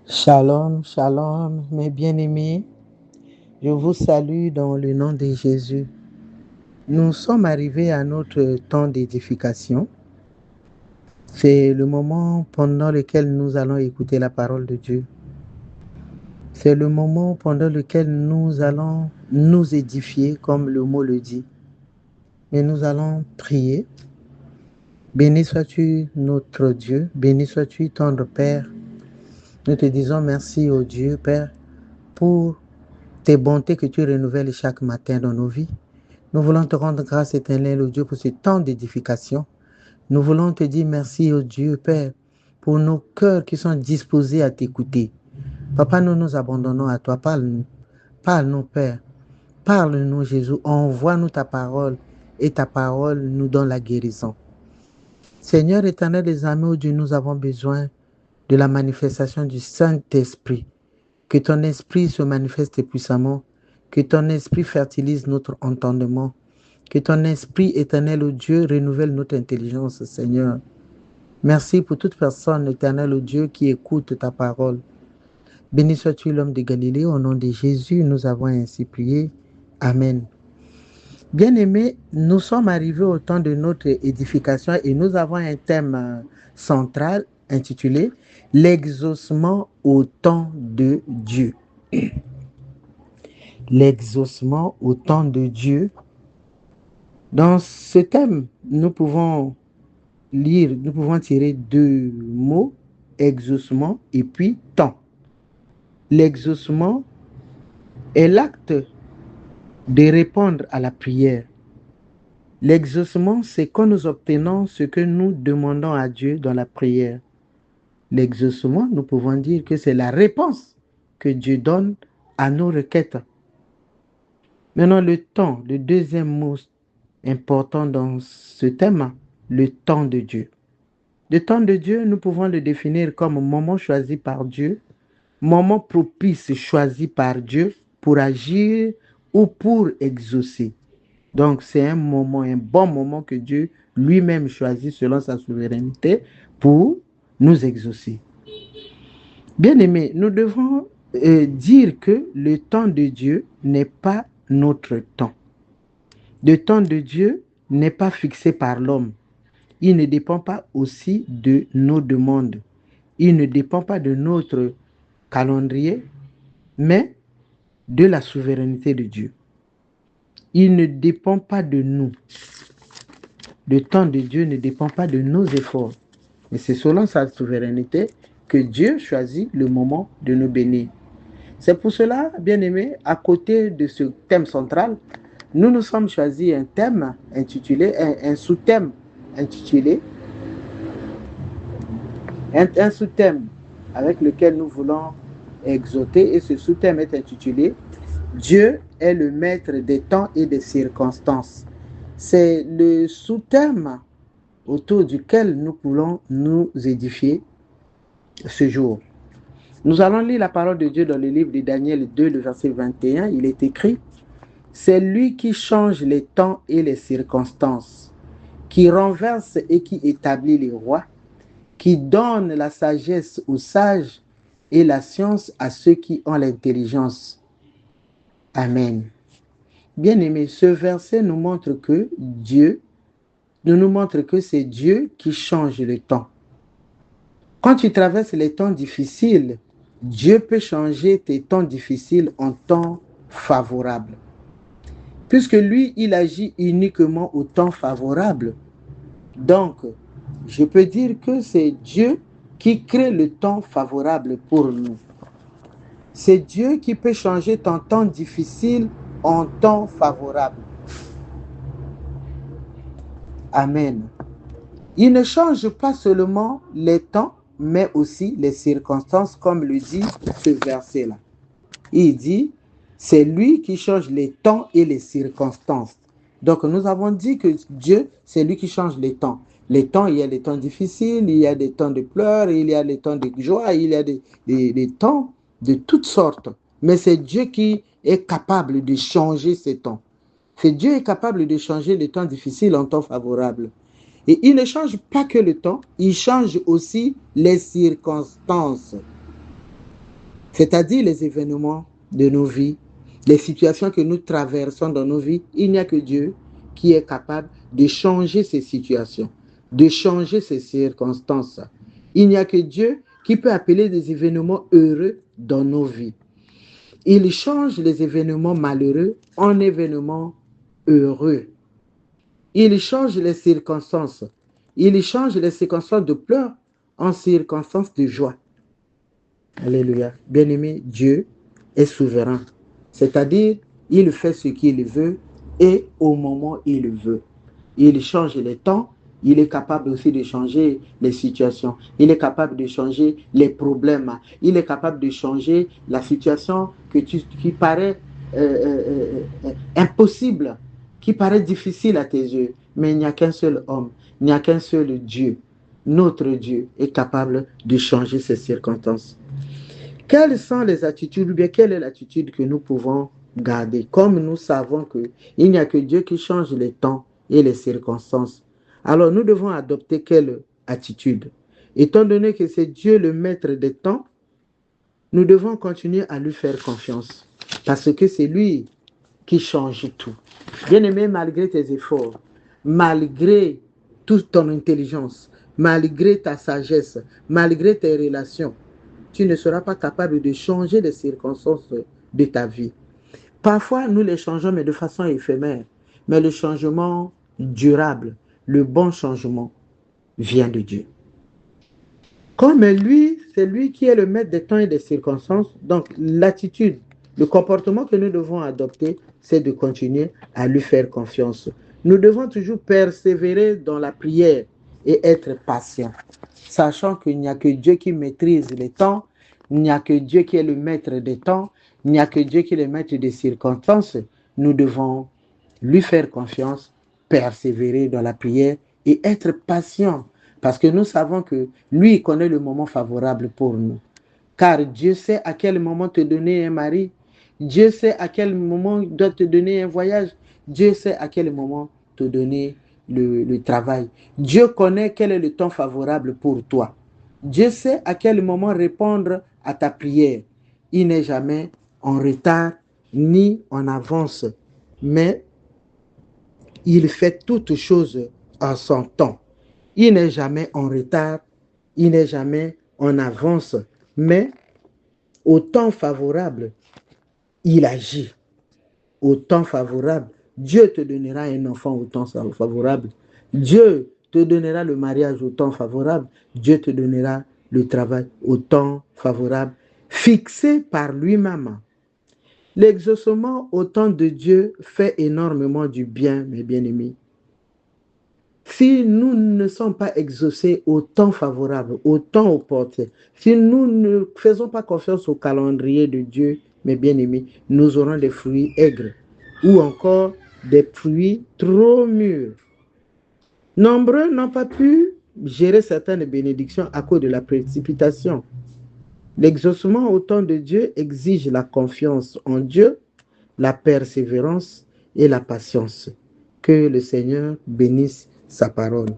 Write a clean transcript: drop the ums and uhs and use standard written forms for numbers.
Shalom, shalom, mes bien-aimés. Je vous salue dans le nom de Jésus. Nous sommes arrivés à notre temps d'édification. C'est le moment pendant lequel nous allons écouter la parole de Dieu. C'est le moment pendant lequel nous allons nous édifier, comme le mot le dit. Et nous allons prier. Béni sois-tu notre Dieu, béni sois-tu tendre Père. Nous te disons merci au Dieu, Père, pour tes bontés que tu renouvelles chaque matin dans nos vies. Nous voulons te rendre grâce éternelle, au Dieu, pour ce temps d'édification. Nous voulons te dire merci, au Dieu, Père, pour nos cœurs qui sont disposés à t'écouter. Papa, nous nous abandonnons à toi. Parle-nous. Parle-nous, Père. Parle-nous, Jésus. Envoie-nous ta parole et ta parole nous donne la guérison. Seigneur éternel des armées, au Dieu, nous avons besoin de la manifestation du Saint-Esprit. Que ton esprit se manifeste puissamment. Que ton esprit fertilise notre entendement. Que ton esprit éternel, ô Dieu, renouvelle notre intelligence, Seigneur. Merci pour toute personne, éternel, ô Dieu, qui écoute ta parole. Béni sois-tu l'homme de Galilée, au nom de Jésus, nous avons ainsi prié. Amen. Bien-aimés, nous sommes arrivés au temps de notre édification et nous avons un thème central intitulé « L'exaucement au temps de Dieu ». L'exaucement au temps de Dieu. Dans ce thème, nous pouvons tirer deux mots, exaucement et puis temps. L'exaucement est l'acte de répondre à la prière. L'exaucement, c'est quand nous obtenons ce que nous demandons à Dieu dans la prière. L'exaucement, nous pouvons dire que c'est la réponse que Dieu donne à nos requêtes. Maintenant, le temps, le deuxième mot important dans ce thème, le temps de Dieu. Le temps de Dieu, nous pouvons le définir comme moment choisi par Dieu, moment propice choisi par Dieu pour agir ou pour exaucer. Donc, c'est un bon moment que Dieu lui-même choisit selon sa souveraineté pour nous exaucer. Bien-aimés, nous devons dire que le temps de Dieu n'est pas notre temps. Le temps de Dieu n'est pas fixé par l'homme. Il ne dépend pas aussi de nos demandes. Il ne dépend pas de notre calendrier, mais de la souveraineté de Dieu. Il ne dépend pas de nous. Le temps de Dieu ne dépend pas de nos efforts. Mais c'est selon sa souveraineté que Dieu choisit le moment de nous bénir. C'est pour cela, bien-aimés, à côté de ce thème central, nous nous sommes choisis un thème intitulé, un sous-thème intitulé, un sous-thème avec lequel nous voulons exhorter, et ce sous-thème est intitulé « Dieu est le maître des temps et des circonstances ». C'est le sous-thème autour duquel nous voulons nous édifier ce jour. Nous allons lire la parole de Dieu dans le livre de Daniel 2, le verset 21. Il est écrit « C'est lui qui change les temps et les circonstances, qui renverse et qui établit les rois, qui donne la sagesse aux sages et la science à ceux qui ont l'intelligence. » Amen. Bien-aimés, ce verset nous montre que c'est Dieu qui change le temps. Quand tu traverses les temps difficiles, Dieu peut changer tes temps difficiles en temps favorables. Puisque lui, il agit uniquement au temps favorable. Donc, je peux dire que c'est Dieu qui crée le temps favorable pour nous. C'est Dieu qui peut changer ton temps difficile en temps favorable. Amen. Il ne change pas seulement les temps, mais aussi les circonstances, comme le dit ce verset-là. Il dit, c'est lui qui change les temps et les circonstances. Donc, nous avons dit que Dieu, c'est lui qui change les temps. Les temps, il y a des temps difficiles, il y a des temps de pleurs, il y a des temps de joie, il y a des temps de toutes sortes. Mais c'est Dieu qui est capable de changer ces temps. C'est Dieu est capable de changer les temps difficiles en temps favorables. Et il ne change pas que le temps, il change aussi les circonstances. c'est-à-dire les événements de nos vies, les situations que nous traversons dans nos vies. Il n'y a que Dieu qui est capable de changer ces situations, de changer ces circonstances. Il n'y a que Dieu qui peut appeler des événements heureux dans nos vies. Il change les événements malheureux en événements heureux. Il change les circonstances. Il change les circonstances de pleurs en circonstances de joie. Alléluia. Bien-aimé, Dieu est souverain. C'est-à-dire, il fait ce qu'il veut et au moment où il veut. Il change les temps. Il est capable aussi de changer les situations. Il est capable de changer les problèmes. Il est capable de changer la situation qui paraît impossible, qui paraît difficile à tes yeux. Mais il n'y a qu'un seul homme, il n'y a qu'un seul Dieu. Notre Dieu est capable de changer ces circonstances. Quelles sont les attitudes, ou bien quelle est l'attitude que nous pouvons garder? Comme nous savons qu'il n'y a que Dieu qui change les temps et les circonstances, alors nous devons adopter quelle attitude? Étant donné que c'est Dieu le maître des temps, nous devons continuer à lui faire confiance, parce que c'est lui qui change tout. Bien-aimé, malgré tes efforts, malgré toute ton intelligence, malgré ta sagesse, malgré tes relations, tu ne seras pas capable de changer les circonstances de ta vie. Parfois, nous les changeons, mais de façon éphémère. Mais le changement durable, le bon changement, vient de Dieu. Comme lui, c'est lui qui est le maître des temps et des circonstances, donc l'attitude, le comportement que nous devons adopter, c'est de continuer à lui faire confiance. Nous devons toujours persévérer dans la prière et être patients, sachant qu'il n'y a que Dieu qui maîtrise les temps, il n'y a que Dieu qui est le maître des temps, il n'y a que Dieu qui est le maître des circonstances. Nous devons lui faire confiance, persévérer dans la prière et être patients, parce que nous savons que lui connaît le moment favorable pour nous. Car Dieu sait à quel moment te donner un mari, Dieu sait à quel moment il doit te donner un voyage, Dieu sait à quel moment te donner le travail. Dieu connaît quel est le temps favorable pour toi. Dieu sait à quel moment répondre à ta prière. Il n'est jamais en retard ni en avance, mais il fait toutes choses en son temps. Il n'est jamais en retard, il n'est jamais en avance, mais au temps favorable, il agit. Au temps favorable, Dieu te donnera un enfant au temps favorable. Dieu te donnera le mariage au temps favorable. Dieu te donnera le travail au temps favorable, fixé par lui-même. L'exaucement au temps de Dieu fait énormément du bien, mes bien-aimés. Si nous ne sommes pas exaucés au temps favorable, au temps opportun, si nous ne faisons pas confiance au calendrier de Dieu, mes bien-aimés, nous aurons des fruits aigres ou encore des fruits trop mûrs. Nombreux n'ont pas pu gérer certaines bénédictions à cause de la précipitation. L'exaucement au temps de Dieu exige la confiance en Dieu, la persévérance et la patience. Que le Seigneur bénisse sa parole.